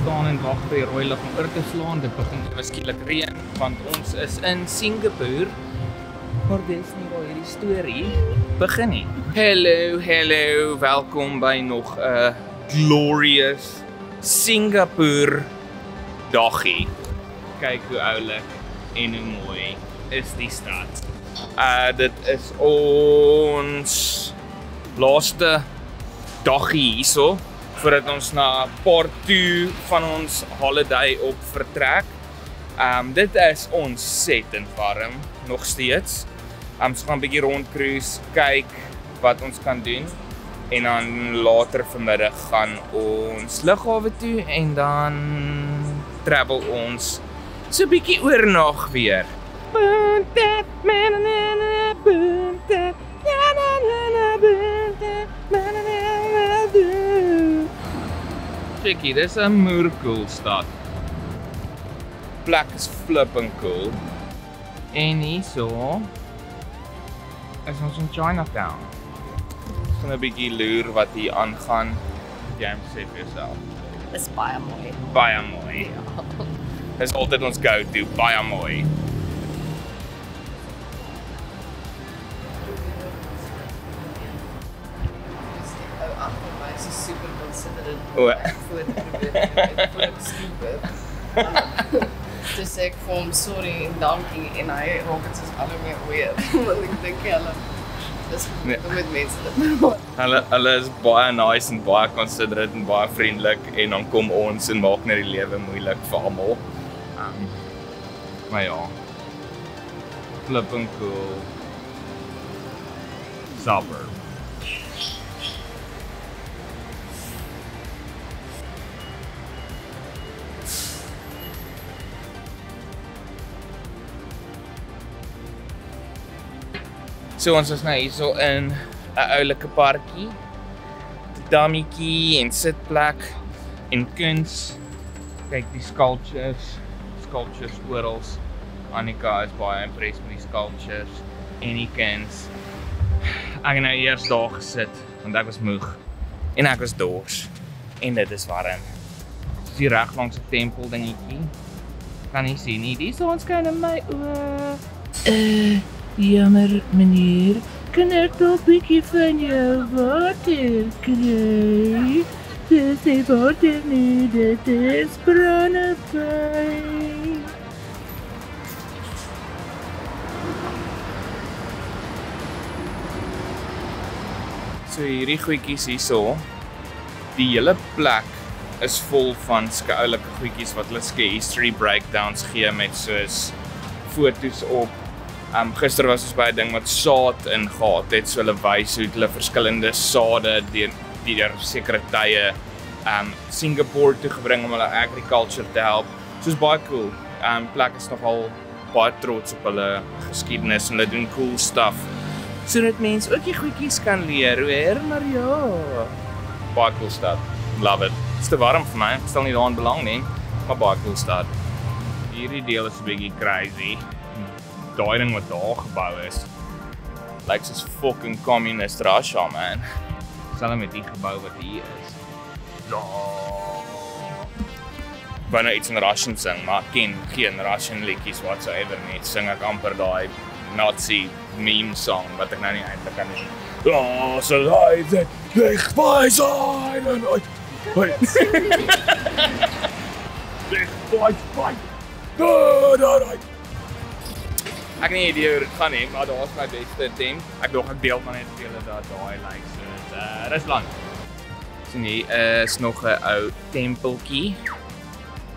staan en wag vir die rooi lig om oor te slaan. Dit begin ewe skielik reën want ons is in Singapore. Maar dis nie waar hierdie storie begin nie. Hallo, welkom by nog 'n glorious Singapore daggie. Kyk hoe oulik en hoe mooi is die stad. Dit is ons laaste daggie hierso voordat ons na part 2 van ons holiday op vertrek. Dit is ons set in Farm nog steeds. Ons gaan 'n bietjie rondcruise, kyk wat ons kan doen. En dan later vanmiddag gaan ons lughawe toe en dan travel ons so 'n bietjie oornag weer. Chickie, dis 'n moer cool stad. Plek is flipping cool. En hierso is ons in Chinatown. Ons gaan 'n bietjie loer wat hier aangaan. Jy sê vir jouself. Dis baie mooi. Baie mooi. Dis altyd ons go-to, baie mooi. Super considerate. O. Dus ek vir hom sorry en dankie en hy raak dit soos al hoe meer weer. Want ek dink hulle dis goed met mense dit. Hulle is baie nice en baie considerate en baie vriendelik en dan kom ons en maak net die lewe moeilik vir almal. Maar ja. Flipping cool. Suburb. So ons is nou hierso in 'n oulike parkie. Dammetjie en sitplek en kuns. Kyk die sculptures oral. Annika is baie impressed met die sculptures en die kuns. Ek het nou eers daar gesit want ek was moeg en ek was dors en dit is warm. Dis hier reg langs 'n tempel dingetjie. Kan nie sien nie. Die son skyn in my oë. Jammer meneer, kan ek nog 'n bietjie van jou water kry? Dis nie water nie, dit is brandewyn. So hierdie goedjies hierso, die hele plek is vol van oulike goedjies wat hulle history breakdowns gee met soos foto's op. Gister was ons by 'n ding wat saad in gehad het, so hulle wys hoe hulle verskillende sade deur sekere tye Singapore toe gebring om hulle agriculture te help. So is baie cool. Plek is nogal baie trots op hulle geskiedenis en hulle doen cool stuff. Sodat mense ook die goedjies kan leer, hoor, maar ja. Baie cool stuff. Love it. It's te warm vir my, ek stel nie daaraan belang nie, maar baie cool stuff. Hierdie deel is 'n bietjie crazy. Daai ding wat daar gebou is, lyk soos fucking communist Russia, man. Selfs met die gebou wat hier is. Ja. Wou nou iets in Russian sing, maar ek ken geen Russian liedjies whatsoever nie. Sing ek amper daai Nazi meme song wat ek nou nie eintlik kan doen. Ja, so leid dit weg by sein en uit. Weg by. Da. Ek het nie idee hoe dit gaan nie, maar daar is my beste attempt. Ek deel maar net vir julle dat daai lyk so Rusland. So nee, is nog 'n ou tempeltjie.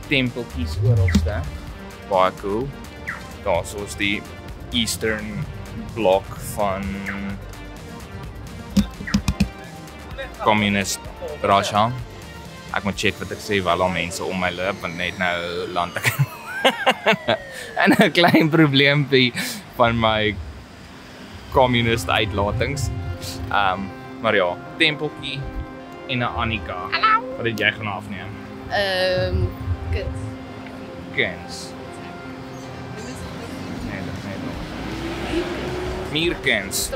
Tempeltjies oralste. Baie cool. Daar is die Eastern Bloc van Communist Russia. Ek moet check wat ek sê wel al mense om my loop want net nou land ek en 'n klein probleempie van my communist uitlatings. Maar ja, tempeltjie en 'n Annika. Hallo. Wat het jy gaan afneem? Kuns. Nee, dit is nog. Muurkuns.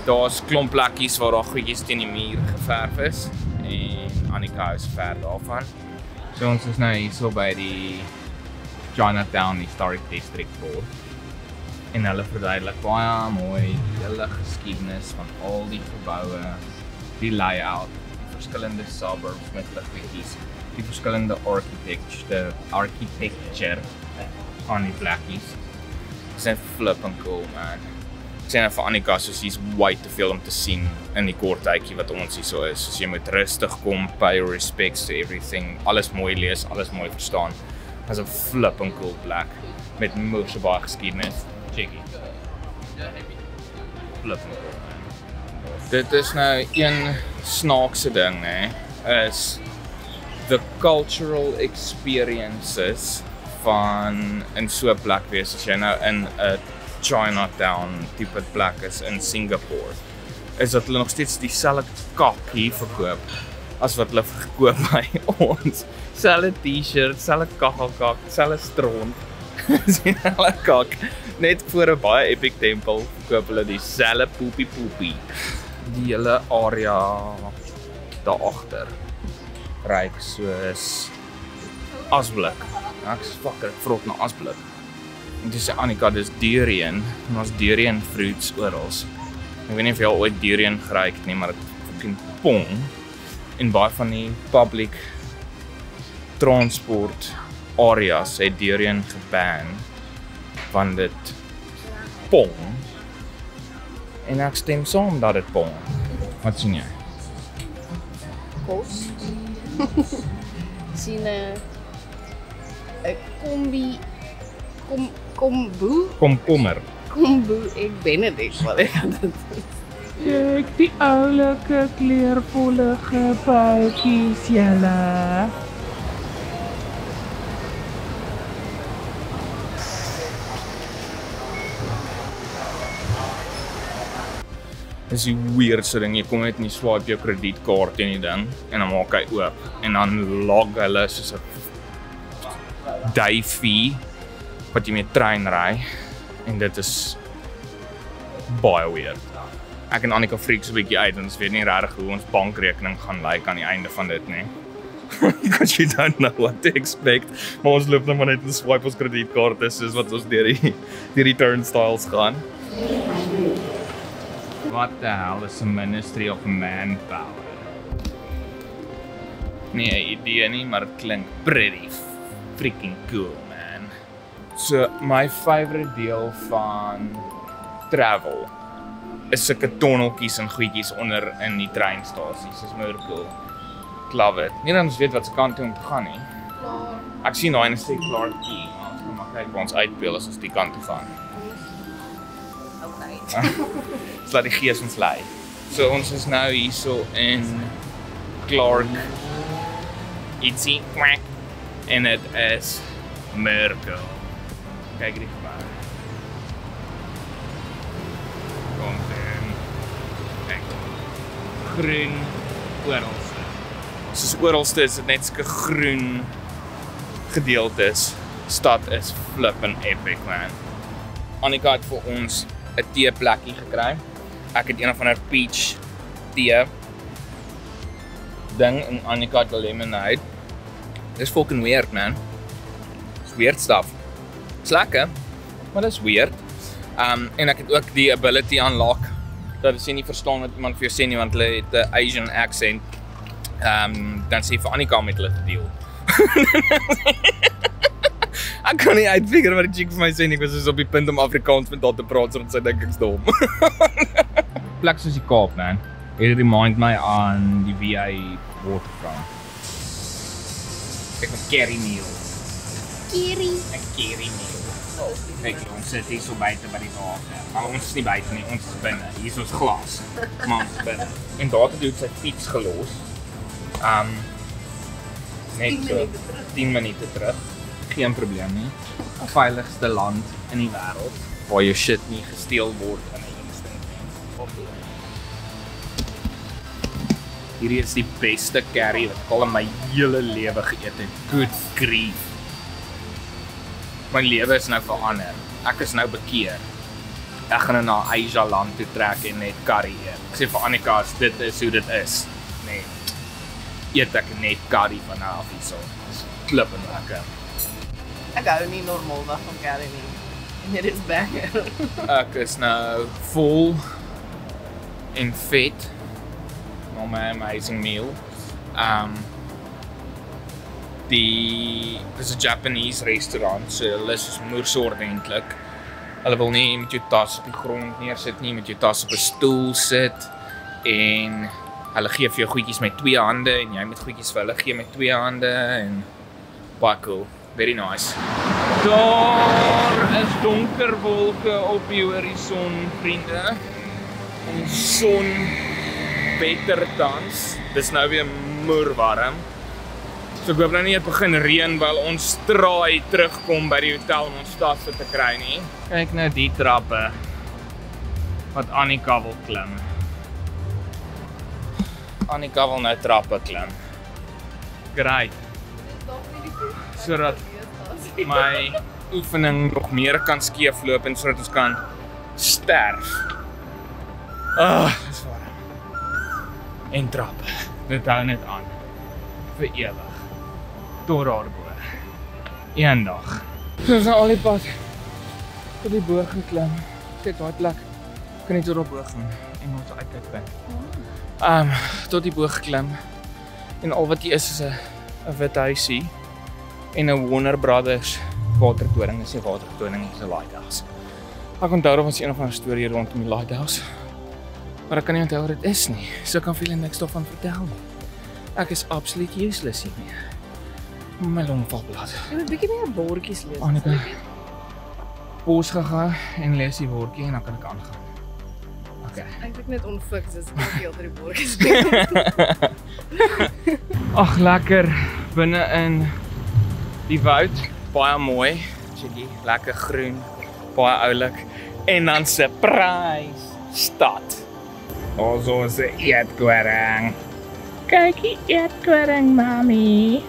Daar's klomp plekkies waar daar goedjies teen die muur geverf is en Annika is ver daarvan. So ons is nou hier so by die Chinatown Historic District Board. En hulle verduidelik baie mooi die hele geskiedenis van al die geboue, die layout, die verskillende suburbs met liggetjies, die verskillende architecture aan die plekkies. Dit is flipping cool, man. Ek sê nou vir Annika, soos hier's way te veel om te sien in die kort tydjie wat ons hier so is. Soos jy moet rustig kom, pay respects to everything, alles mooi lees, alles mooi verstaan. Dit is 'n flipping cool plek met moeë baie geskiedenis. Checkie. Flipping cool, man. Dit is nou een snaakse ding, hè, is the cultural experiences van in so 'n plek wees as jy nou in 'n Chinatown tipe plek is in Singapore, is dat hulle nog steeds dieselfde kak hier verkoop as wat hulle verkoop by ons. Selfde T-shirt, selfde kaggelkak, selfde stront. Sien hulle kak. Net voor 'n baie epic tempel verkoop hulle dieselfde poepie. Die hele area daar agter ryk soos asblik. Ek's fucker, ek vrot na asblik. En dis sê Annika, dis durian, en ons durian fruits oral. Ek weet nie of jy al ooit durian geruik het nie, maar dit fucking pong. En baie van die public transport areas het durian geban, want dit pong. En ek stem saam dat dit pong. Wat sien jy? Kos. Sien 'n kombi Komkommer. Kombu ek Benedict wat ek dit. Kyk die oulike kleurvolle gebouetjies julle. Dis die weirdste ding, jy kom net en jy swipe jou kredietkaart in die ding en dan maak hy oop en dan log hulle soos 'n day fee wat jy met trein ry en dit is baie weird. Ek en Annika freak so 'n bietjie uit en ons weet nie regtig hoe ons bankrekening gaan lyk aan die einde van dit nie. Because you don't know what to expect. Maar ons loop nou maar net en swipe ons kredietkaarte soos wat ons deur die turnstiles gaan. What the hell is the Ministry of Manpower? Nee, idee nie, maar dit klink pretty freaking cool, man. So, my favorite deel van travel is sulke tonneltjies en goedjies onder in die treinstasies. Dis meer cool. Love it. Nie dat ons weet wat se kant toe om te gaan nie. Ek sien daai en sê Clark Key, maar ons gaan maar kyk waar ons uitbeel as ons die kant toe gaan. Ons laat die gees ons lei. So ons is nou hierso in Clark ietsie kwak en dit is Merkel. Kyk die gebouw. Kom in. Kyk. Groen oralste. Soos oralste is dit net sulke groen gedeeltes. Stad is flippin' epic, man. Annika het vir ons 'n teeplekkie gekry. Ek het een of ander peach tee ding en Annika het 'n lemonade. Dis fucking weird, man. It's weird stuff. It's lekker, maar dis weird. En ek het ook die ability unlock dat as jy nie verstaan wat iemand vir jou sê nie want hulle het 'n Asian accent. Dan sê vir Annika om met hulle te deel. Ek kan nie uitfigure wat die chick vir my sê nie, ek was dus op die punt om Afrikaans met haar te praat, sodat sy dink ek's dom. Plek soos die Kaap, man. It remind my aan die VA waterfront. Ek met curry meal. Een curry meal. Kijk, ons sit hier so buite by die water. Maar ons is nie buite nie, ons is binne. Hier is ons glas. Maar ons is binne. En daar het sy fiets gelos. Net so 10 minute terug. Geen probleem nie. Die veiligste land in die wêreld waar jou shit nie gesteel word in 'n instant nie. Hierdie is die beste curry wat ek al in my hele lewe geëet het. Good grief. My lewe is nou verander. Ek is nou bekeer. Ek gaan nou na Asia land toe trek en net curry eet. Ek sê vir Annika, dit is hoe dit is. Nee. eet ek net curry van nou af hierso. Klippend lekker. Ek hou nie normaalweg van curry nie. Dit is banger. Ek is nou vol en vet na my amazing meal. Dis 'n Japanese restaurant, so hulle is moers ordentlik. Hulle wil nie met jou tas op die grond neersit nie, met jou tas op 'n stoel sit en hulle gee vir jou goedjies met 2 hande en jy moet goedjies vir hulle gee met 2 hande en baie cool, very nice. Daar is donker wolke op die horison, vriende. En son beter tans. Dis nou weer moer warm. So ek hoop nou nie het begin reën while ons straai terugkom by die hotel om ons tasse te kry nie. Kyk nou die trappe wat Annika wil klim. Annika wil nou trappe klim. Great. Sodat my oefening nog meer kan skeefloop en sodat ons kan sterf. Dis warm. En trappe. Dit hou net aan. Vir ewig. Tot daarbo. Eendag. So ons nou al die pad tot die boog geklim. Kyk daai plek. Kan net tot daarbo gaan en ons uitkyk by. Tot die boog geklim. En al wat hier is 'n wit huisie en 'n Warner Brothers watertoring. Dis 'n watertoring, dis 'n lighthouse. Ek onthou daar was een of ander storie rondom die lighthouse. Maar ek kan nie onthou wat dit is nie. So ek kan veel niks daarvan vertel nie. Ek is absoluut useless hier. My long val plat. Jy moet 'n bietjie meer bordjies lees. Annika. Pos gegaan en lees die woordjie en dan kan ek aangaan. Okay. Ek dink net onfiks is ek heel drie bordjies lees. Ag lekker binne in die woud, baie mooi. Chilly, lekker groen, baie oulik en dan surprise stad. Ons is 'n eetkoring. Kyk die eetkoring, mami.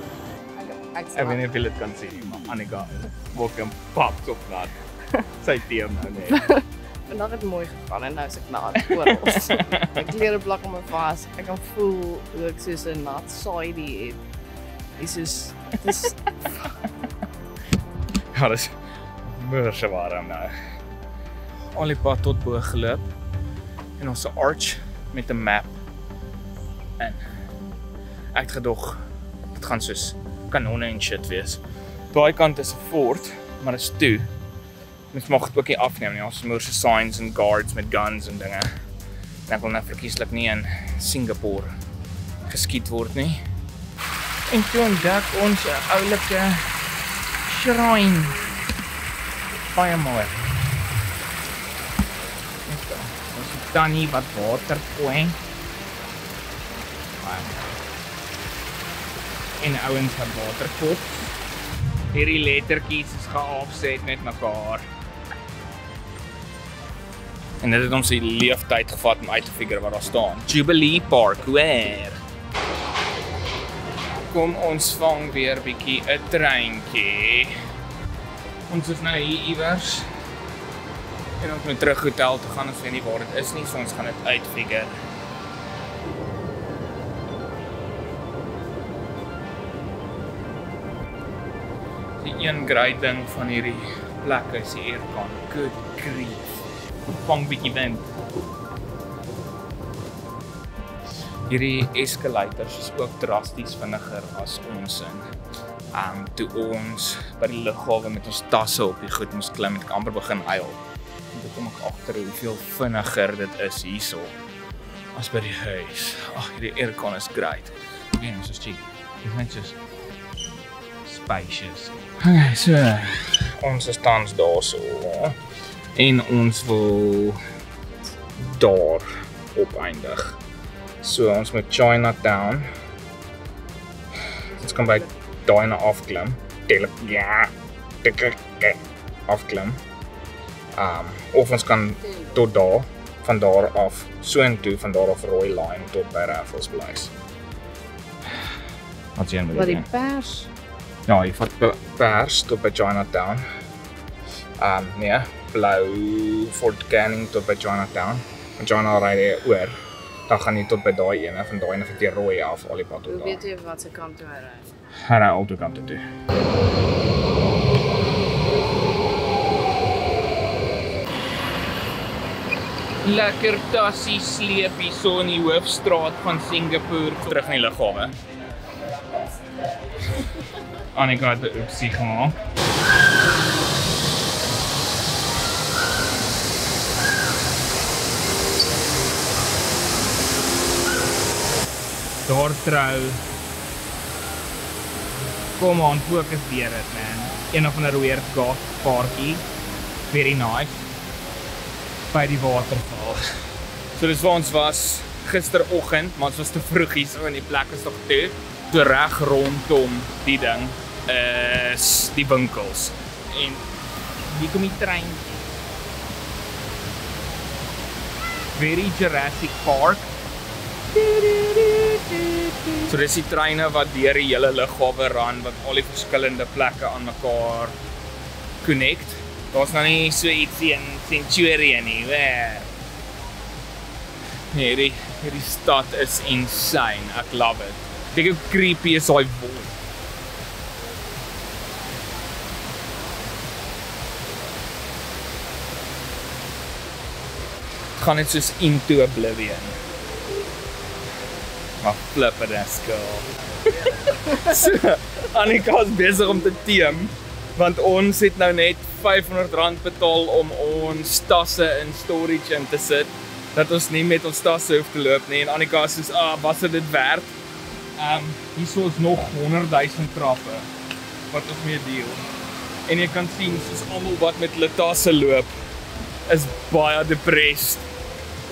Ek weet nie of jy dit kan sien, maar Annika maak 'n pap op nat. Sy teem nou net. Vandag het mooi gegaan en nou is ek nat oral. My klere plak om my vas. Ek kan voel hoe ek soos 'n nat saai het. Dis ja, dis moeë warm nou. Al die pad tot bo geloop en ons 'n arch met 'n map. En ek het gedog dit gaan soos kanonne en shit wees. Daai kant is 'n fort, maar dit is toe. Mens mag dit ook nie afneem nie. Ons moerse signs en guards met guns en dinge. En ek wil nou verkieslik nie in Singapore geskiet word nie. En toe ontdek ons 'n oulike shrine. Baie mooi. Ons het tannie wat water gooi. En ouens wat water kop. Hierdie lettertjies is geafset met mekaar. En dit het ons die leeftyd gevat om uit te figure wat daar staan. Jubilee Park, where? Kom ons vang weer bietjie 'n treintjie. Ons is nou hier iewers. En ons moet terug hotel toe gaan, ons weet nie waar dit is nie, so ons gaan dit uitfigure. Die een great ding van hierdie plek is die aircon. Good grief. Vang bietjie wind. Hierdie escalators is ook drasties vinniger as ons in. Toe ons by die lughawe met ons tasse op die goed moes klim, het ek amper begin huil. En toe kom ek agter hoeveel vinniger dit is hierso as by die huis. Ag, hierdie aircon is great. Again, soos cheap. It's net just spacious. Okay, so ons is tans daarso. En ons wil daar opeindig. So ons moet Chinatown. Ons kan by daai afklim. Afklim. Of ons kan tot daar, van daar af, so en toe, van daar af Roy Line tot by Raffles Place. Wat sien jy? Wat die pers? Ja, jy vat pers tot by Chinatown. Nee, blou Fort Canning tot by Chinatown. En China ry jy oor. Dan gaan jy tot by daai ene, van daai ene van die rooi af, al die pad tot Hoe daar. weet jy wat se kant toe hy ry? Hy ry al twee kante toe. Lekker tassie sleep hierso in die hoofstraat van Singapore terug in die lughawe. Annika het 'n oopsie gemaak. Daar trou. Kom aan, fokus deur dit, man. Een of ander weird goth paartjie. Very nice. By die waterval. So dis waar ons was gisteroggend, maar ons was te vroeg hier so en die plek is nog toe. So reg rondom die ding is die winkels. En hier kom die trein. Very Jurassic Park. So dis die treine wat deur die hele lughawe ran, wat al die verskillende plekke aan mekaar connect. Daar's nou nie so ietsie in Centurion nie, hierdie stad is insane, ek love it. Dink hoe creepy is daai wolk. Gaan net soos into oblivion. Maar flip it as girl. So, Annika is besig om te teem, want ons het nou net R500 betaal om ons tasse in storage in te sit, dat ons nie met ons tasse hoef te loop nie, en Annika is soos, was dit werd? Hierso is nog 100.000 trappe, wat ons mee deel. En jy kan sien, soos almal wat met hulle tasse loop, is baie depressed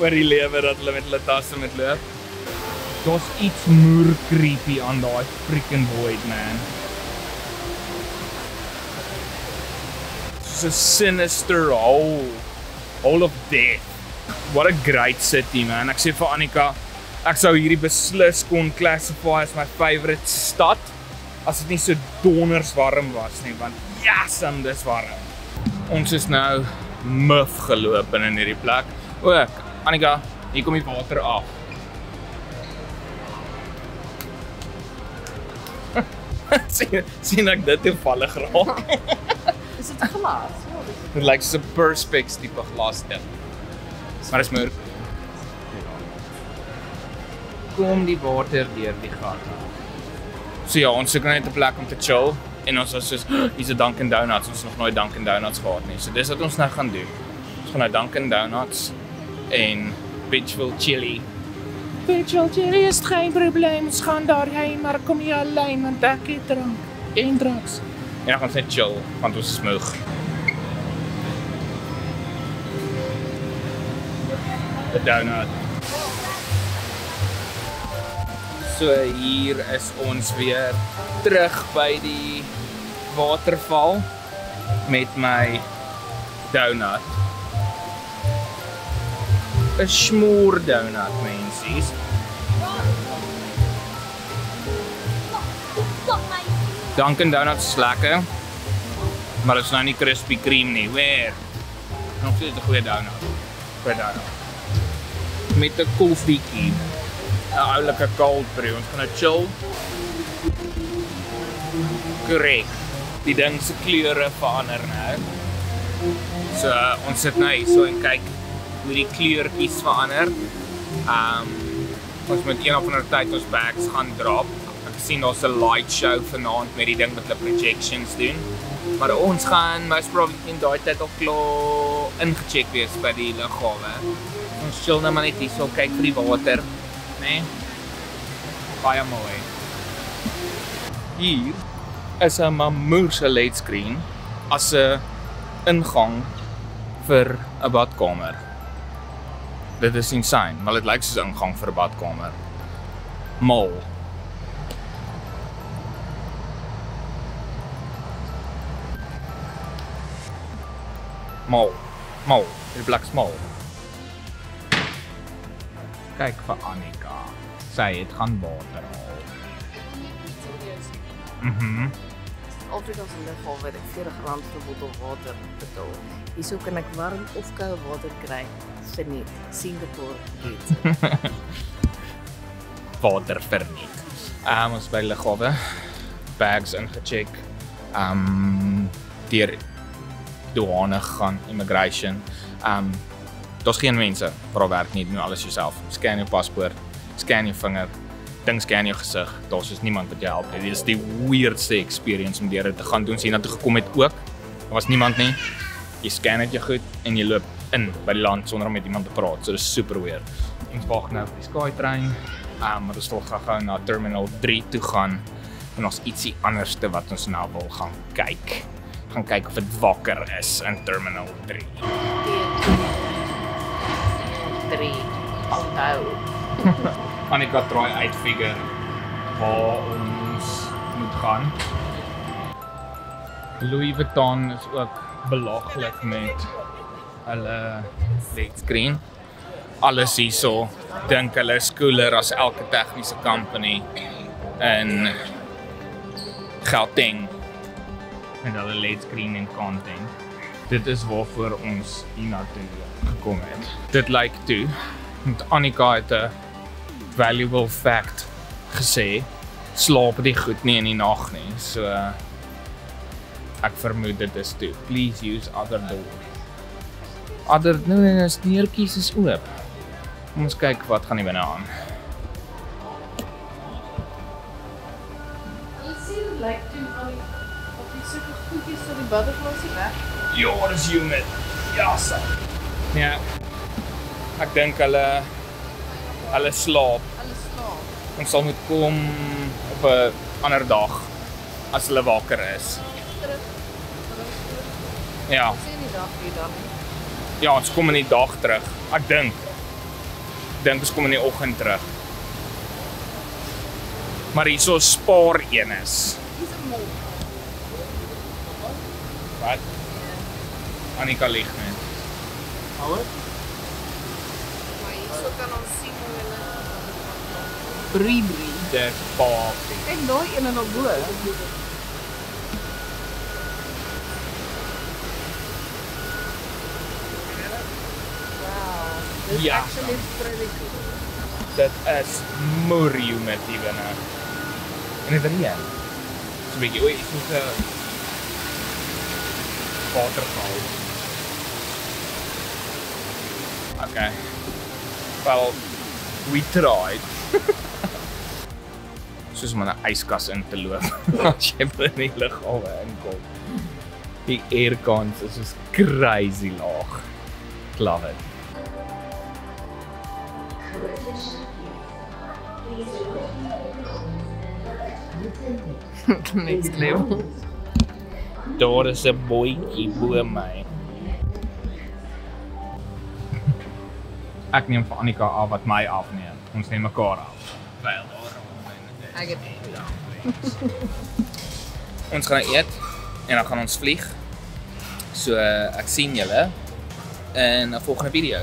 oor die lewe dat hulle met hulle tasse moet loop. Daar's iets moer creepy aan daai freaking void, man. It's a sinister hole of death. What a great city, man. Ek sê vir Annika, ek sou hierdie beslis kon classify as my favorite stad, as dit nie so donders warm was nie, want jasam, dis warm. Ons is nou muf geloop in hierdie plek. Ook, Annika, hier kom die water af. sien ek dit toevallig raak. Is dit glas? Dit lyk soos 'n perspex tipe glas ding. Maar dis moeilik. Kom die water deur die gat. So ja, ons soek net 'n plek om te chill en ons was soos, hier's 'n Dunkin Donuts, ons het nog nooit Dunkin Donuts gehad nie. So dis wat ons nou gaan doen. Ons gaan nou Dunkin Donuts en Beachville Chili. Beachville Chili is geen probleem, ons gaan daarheen, maar kom jy alleen, want ek het drank en drugs. En dan gaan ons net chill, want ons is moeg. The donut. So hier is ons weer terug by die waterval met my donut. 'n Smoor donut, mensies. Dunkin Donuts is lekker, maar dit is nou nie Krispy Kreme nie. Weer. Nog steeds 'n goeie donut. Goeie donut. Met 'n koffietjie. 'n oulike cold brew. Ons gaan nou chill. Korrek. Die ding se kleure verander nou. So ons sit nou hier so en kyk hoe die kleurtjies verander. Ons moet een of ander tyd ons bags gaan drop. Ek sien daar's 'n light show vanaand met die ding wat hulle projections doen. Maar ons gaan most probably in daai tyd al klaar ingecheck wees by die lughawe. Ons chill nou maar net hier so kyk vir die water, né? Baie mooi. Hier is 'n mamoerse LED screen as 'n ingang vir 'n badkamer. Dit is insane, maar dit lyk soos 'n ingang vir 'n badkamer. Mal. Mal. Die plek is mal. Kyk vir Annika. Sy het gaan water haal. Suid-Afrika se lughawe het ek R40 vir 'n bottel water betaal. Hierso kan ek warm of koue water kry verniet. Singapore het. Water verniet. Ons by lughawe bags ingecheck. Deur douane gegaan, immigration. Daar's geen mense waar werk nie, doen alles jouself. Scan jou paspoort, scan jou vinger, ding scan jou gesig. Daar's dus niemand wat jou help nie. Dit is die weirdste experience om deur dit te gaan doen. Sien dat toe gekom het ook. Daar was niemand nie. Jy scan dit jou goed en jy loop in by die land sonder om met iemand te praat. So dit is super weird. Ons wag nou vir die Skytrain. Maar ons wil gou na Terminal 3 toe gaan. En ons ietsie anderste wat ons nou wil gaan kyk. Gaan kyk of dit wakker is in Terminal 3. 3 onthou. Annika draai uitfigure waar ons moet gaan. Louis Vuitton is ook belaglik met hulle LED screen. Alles hierso dink hulle is cooler as elke tegniese company in Gauteng met hulle LED screen en content. Dit is waarvoor ons hiernatoe gekom het. Dit lyk toe, want Annika het 'n valuable fact gesê, slaap die goed nie in die nag nie. So ek vermoed dit is toe. Please use other door. Nee, deurtjies is oop. Ons kyk wat gaan hier binne aan. Jy sien lyk toe van die sulke goedjies van die butterflies weg. Ja, dis humid. Ja, so. Ja. Ek dink hulle slaap. Alles slaap. Ons sal moet kom op 'n ander dag as hulle wakker is. Ja. Sien die dag hier dan. Ja, ons kom in die dag terug. Ek dink ons kom in die oggend terug. Maar hierso spaar een is. Dis 'n mol. Wat? Annika lieg net. Maar hierso kan ons sien hoe hulle brie. Dis paapie. Kyk daai een nog bo. Wow. Ja. Actually pretty cool. Dit is moer humid hier binne. En dit reën. So 'n bietjie, oei, ek moet waterval. Okay. Well, we tried. Soos om in 'n yskas in te loop as jy by die lughawe inkom. Die aircons is just crazy laag. Love it. Next level. Daar is 'n bootjie bo my. Ek neem vir Annika af wat my afneem. Ons neem mekaar af. Wel daar. Ek het Ons gaan eet en dan gaan ons vlieg. So ek sien julle in 'n volgende video.